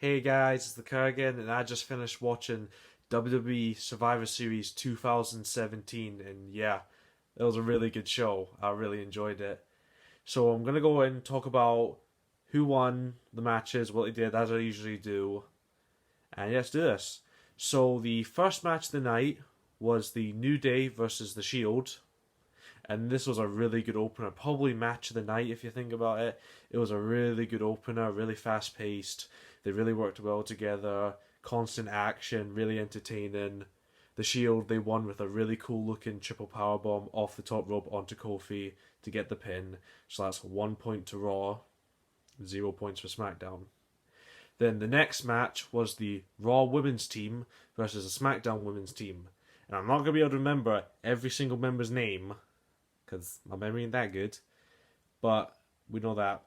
Hey guys, it's the Kurgan, and I just finished watching WWE Survivor Series 2017, and yeah, it was a really good show. I really enjoyed it. So I'm gonna go in and talk about who won the matches, what they did, as I usually do, and yeah, let's do this. So the first match of the night was the New Day versus the Shield, and this was a really good opener, probably match of the night if you think about it. It was a really good opener, really fast paced. They really worked well together, constant action, really entertaining. The Shield, they won with a really cool looking triple powerbomb off the top rope onto Kofi to get the pin. So that's 1 point to Raw, 0 points for SmackDown. Then the next match was the Raw women's team versus the SmackDown women's team. And I'm not going to be able to remember every single member's name because my memory ain't that good. But we know that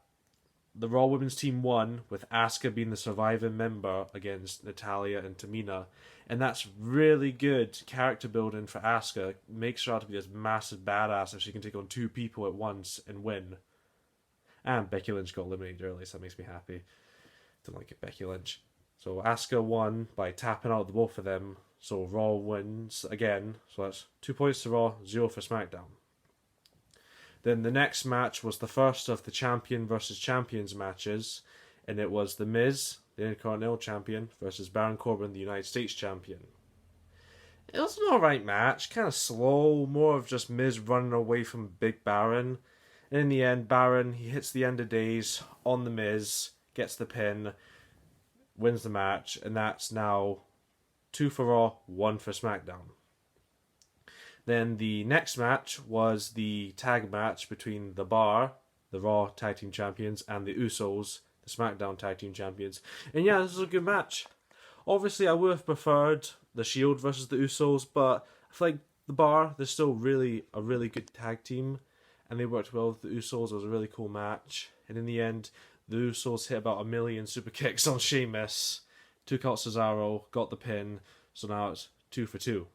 the Raw Women's team won with Asuka being the surviving member against Natalia and Tamina. And that's really good character building for Asuka. Makes her out to be this massive badass if she can take on two people at once and win. And Becky Lynch got eliminated early, so that makes me happy. Don't like it, Becky Lynch. So Asuka won by tapping out the both of them. So Raw wins again. So that's 2 points to Raw, 0 for SmackDown. Then the next match was the first of the champion versus champions matches, and it was The Miz, the Intercontinental Champion, versus Baron Corbin, the United States Champion. It was an alright match, kind of slow, more of just Miz running away from Big Baron. And in the end, Baron, he hits the end of days on The Miz, gets the pin, wins the match, and that's now 2 for Raw, 1 for SmackDown. Then the next match was the tag match between The Bar, the Raw Tag Team Champions, and the Usos, the SmackDown Tag Team Champions. And yeah, this was a good match. Obviously, I would have preferred the Shield versus the Usos, but I feel like The Bar, they're still really a really good tag team, and they worked well with the Usos. It was a really cool match. And in the end, the Usos hit about 1,000,000 super kicks on Sheamus, took out Cesaro, got the pin, so now it's 2 for 2.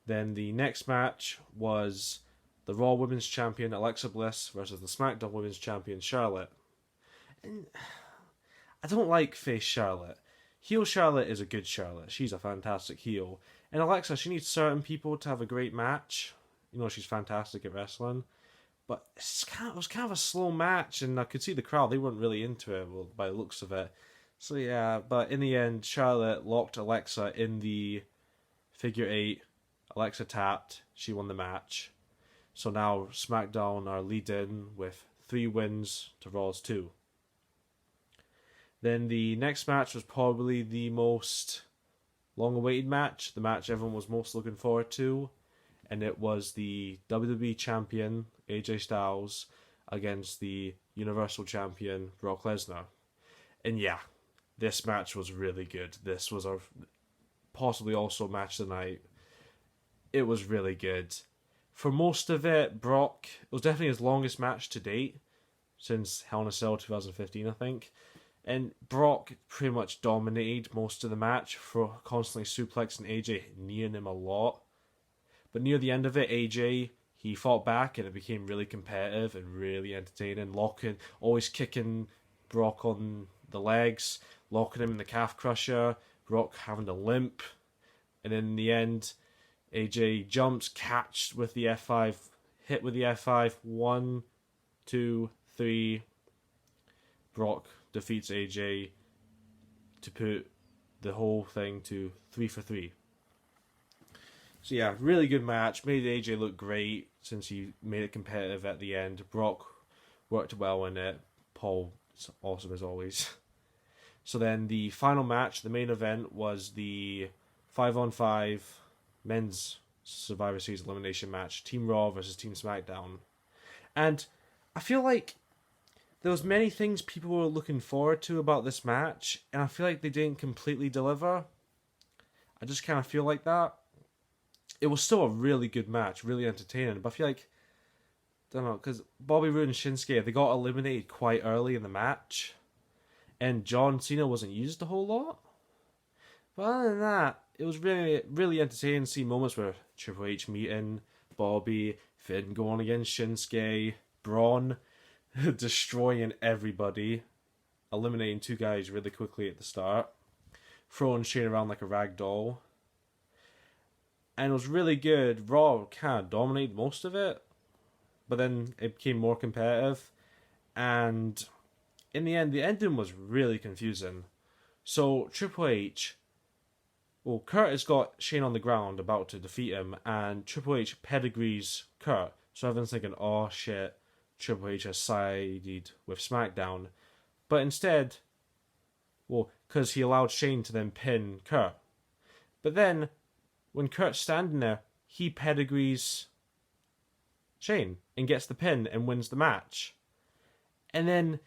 Then the next match was the Raw Women's Champion Alexa Bliss versus the SmackDown Women's Champion Charlotte. And I don't like face Charlotte. Heel Charlotte is a good Charlotte. She's a fantastic heel. And Alexa, she needs certain people to have a great match. You know, she's fantastic at wrestling. But it was kind of a slow match, and I could see the crowd. They weren't really into it by the looks of it. So yeah, but in the end, Charlotte locked Alexa in the figure 8. Alexa tapped, she won the match. So now SmackDown are leading with 3 wins to Raw's 2. Then the next match was probably the most long-awaited match, the match everyone was most looking forward to, and it was the WWE Champion, AJ Styles, against the Universal Champion, Brock Lesnar. And yeah, this match was really good. This was our possibly also match of the night. It was really good. For most of it, Brock, it was definitely his longest match to date, since Hell in a Cell 2015, I think. And Brock pretty much dominated most of the match for constantly suplexing AJ, kneeing him a lot. But near the end of it, AJ, he fought back and it became really competitive and really entertaining, always kicking Brock on the legs, locking him in the calf crusher, Brock having to limp. And in the end, AJ jumps, catched with the F5, hit with the F5, 1, 2, 3. Brock defeats AJ to put the whole thing to 3 for 3. So yeah, really good match. Made AJ look great since he made it competitive at the end. Brock worked well in it. Paul's awesome as always. So then the final match, the main event, was the 5-on-5 men's Survivor Series elimination match, Team Raw versus Team SmackDown. And I feel like there was many things people were looking forward to about this match, and I feel like they didn't completely deliver. I just kind of feel like that. It was still a really good match, really entertaining, but I feel like, I don't know, because Bobby Roode and Shinsuke, they got eliminated quite early in the match, and John Cena wasn't used a whole lot. But other than that, it was really, really entertaining to see moments where Triple H meeting Bobby, Finn going against Shinsuke, Braun destroying everybody, eliminating two guys really quickly at the start, throwing Shane around like a rag doll. And it was really good. Raw kind of dominated most of it, but then it became more competitive. And in the end, the ending was really confusing. So Triple H, well, Kurt has got Shane on the ground about to defeat him, and Triple H pedigrees Kurt. So everyone's thinking, oh shit, Triple H has sided with SmackDown. But instead, well, because he allowed Shane to then pin Kurt. But then, when Kurt's standing there, he pedigrees Shane and gets the pin and wins the match. And then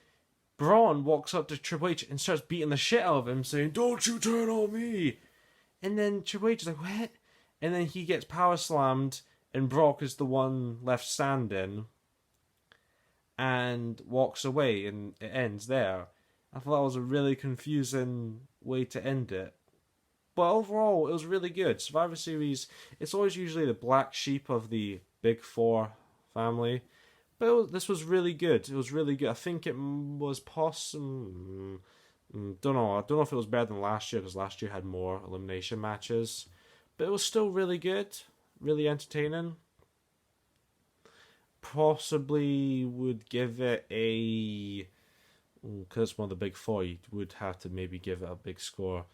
Braun walks up to Triple H and starts beating the shit out of him, saying, "Don't you turn on me!" And then Triple H is like, "What?" And then he gets power slammed, and Brock is the one left standing, and walks away, and it ends there. I thought that was a really confusing way to end it. But overall, it was really good. Survivor Series, it's always usually the black sheep of the Big Four family. But this was really good. It was really good. I think it was possible. Don't know. I don't know if it was better than last year, because last year had more elimination matches. But it was still really good. Really entertaining. Possibly would give it a... Because it's one of the Big Four, you would have to maybe give it a big score.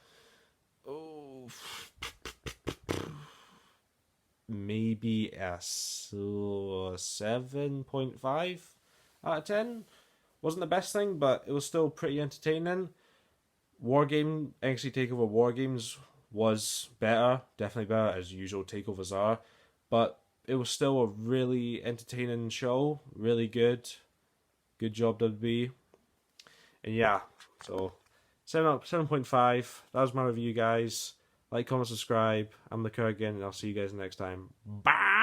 Oh, maybe a 7.5 out of 10. Wasn't the best thing, but it was still pretty entertaining. NXT TakeOver War Games was better, definitely better, as usual takeovers are, but it was still a really entertaining show, really good. Good job, WWE. And yeah, so 7.5. That was my review, guys. Like, comment, subscribe. I'm the Kurgan, and I'll see you guys next time. Bye!